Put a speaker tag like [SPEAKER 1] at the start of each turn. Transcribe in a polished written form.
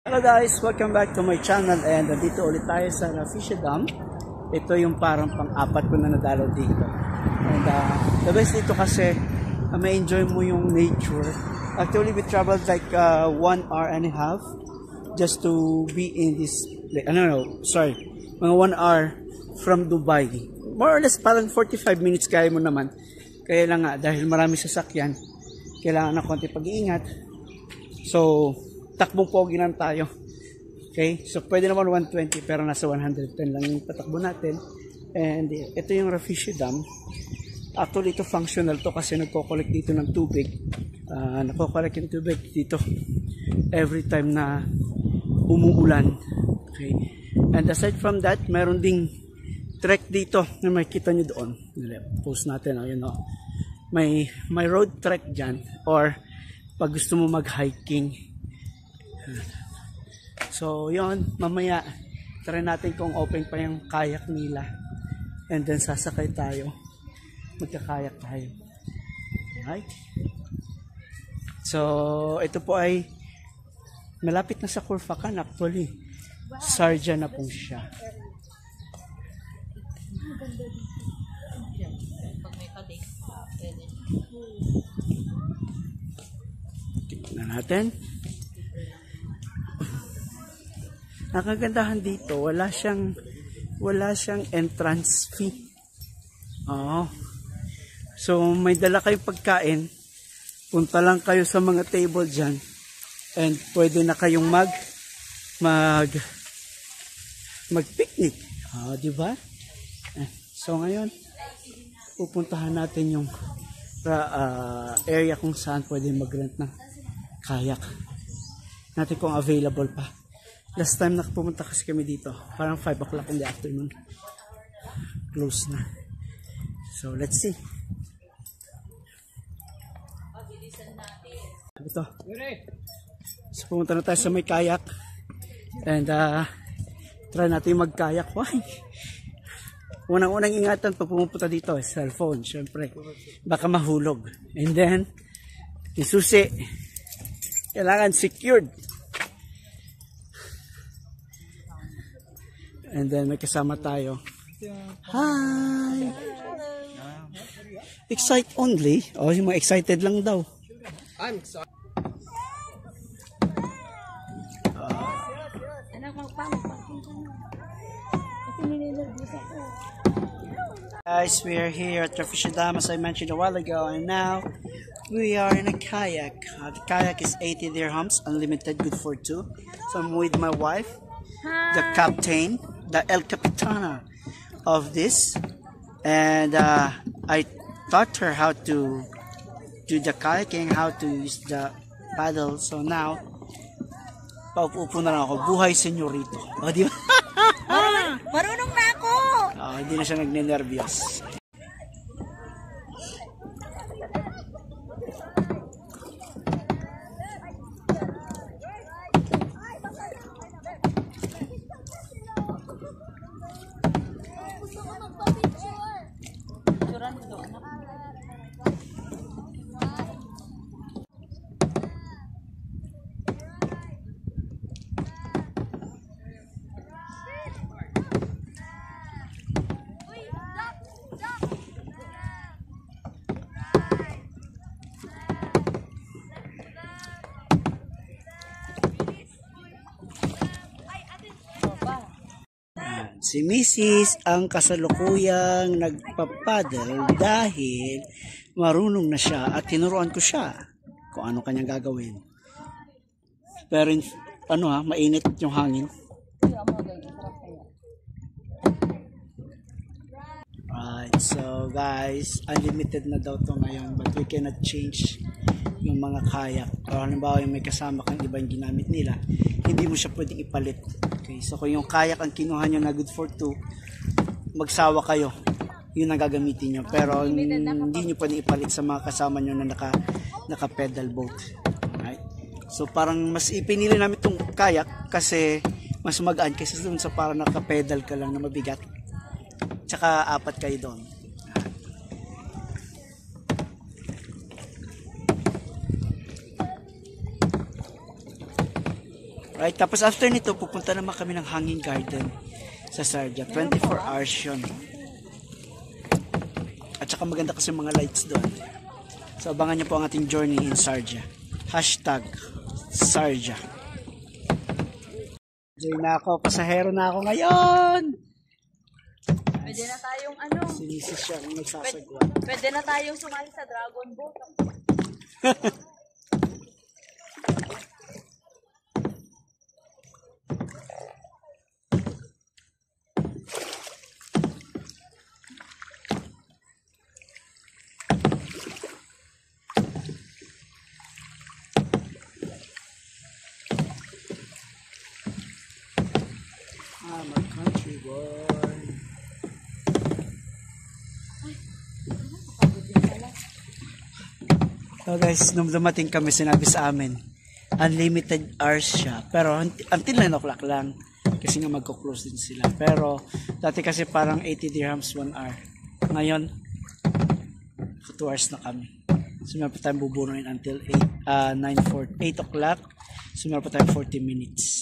[SPEAKER 1] Hello guys, welcome back to my channel and dito ulit tayo sa Rafflesia Dam. Ito yung parang pang-apat ko na nadalaw dito. And the best dito kasi may enjoy mo yung nature. Actually we traveled like 1 hour and a half just to be in this like, mga 1 hour from Dubai. More or less parang 45 minutes kaya mo naman. Kaya lang nga dahil marami sasakyan, kailangan na konti pag-iingat. So takbong pogi lang tayo. Okay? So, pwede naman 120 pero nasa 110 lang yung patakbo natin. And ito yung Rafflesia Dam. Actually, ito functional to kasi nagko-collect dito ng tubig. Nagko-collect yung tubig dito every time na umuulan. Okay? And aside from that, meron ding trek dito na makikita nyo doon. Post natin. You know, may road trek dyan or pag gusto mo mag-hiking. So yon, mamaya try natin kung open pa yung kayak nila and then sasakay tayo, magkakayak tayo. Alright, so ito po ay malapit na sa Khurfakan. Actually Sharjah na po siya. Tignan natin. Nakagandahan dito, wala siyang entrance fee. Oo. So may dala kayong pagkain, punta lang kayo sa mga table dyan and pwede na kayong mag-picnic. Di ba? So ngayon pupuntahan natin yung area kung saan pwede mag-rent ng kayak. Natin kung available pa. Last time nakapumunta kasi kami dito, parang 5 o'clock in the afternoon. Close na. So, let's see. Ito. So, pumunta na tayo sa may kayak. And, try natin mag-kayak. Why? Unang-unang ingatan pag pumunta dito, cellphone, syempre. Baka mahulog. And then, isusi. Kailangan secured. And then may kasama tayo. Hi! Excite only? O, yung mga excited lang daw. I'm excited. Guys, we are here at Rafflesia Dam as I mentioned a while ago, and now we are in a kayak. The kayak is 80 dirhams, unlimited, good for 2. So I'm with my wife. Hi. The captain, the El Capitana of this, and I taught her how to do the kayaking, how to use the paddle. So now, paupo na lang ako. Buhay senyorito. O, di ba?
[SPEAKER 2] Marunong na ako!
[SPEAKER 1] Hindi na siya nagne-nervyos. Si Mrs. ang kasalukuyang nagpapaddle dahil marunong na siya at tinuruan ko siya kung ano kanyang gagawin. Pero mainit yung hangin. Right, so guys, unlimited na daw to ngayon but we cannot change yung mga kayak. Or halimbawa yung may kasama kang ibang ginamit nila, hindi mo siya pwedeng ipalit. Okay, so kung yung kayak ang kinuha nyo na good for 2, magsawa kayo, yun ang gagamitin nyo. Pero hindi nyo pwedeng ipalit sa mga kasama nyo na naka pedal boat. Right? So parang mas ipinili namin itong kayak kasi mas magaan kaysa dun sa parang naka pedal ka lang na mabigat. Tsaka 4 kayo doon. Right? Tapos after nito, pupunta naman kami ng hanging garden sa Sharjah. 24 hours yun. At saka maganda kasi mga lights doon. So abangan nyo po ang ating journey in Sharjah. #Sharjah. Enjoy na ako. Pasahero na ako ngayon.
[SPEAKER 2] Pwede na tayong ano.
[SPEAKER 1] Sinisis siya ang nagsasagwa.
[SPEAKER 2] Pwede na tayong sumali sa Dragon Boat.
[SPEAKER 1] I'm a country boy. So guys, nung dumating kami, sinabi sa amin, unlimited hours siya. Pero until 9 o'clock lang. Kasi nga magko-close din sila. Pero dati kasi parang 80 dirhams 1 hour. Ngayon, 2 hours na kami. So meron pa tayong bubunuin until 8 o'clock. So meron pa tayong 40 minutes.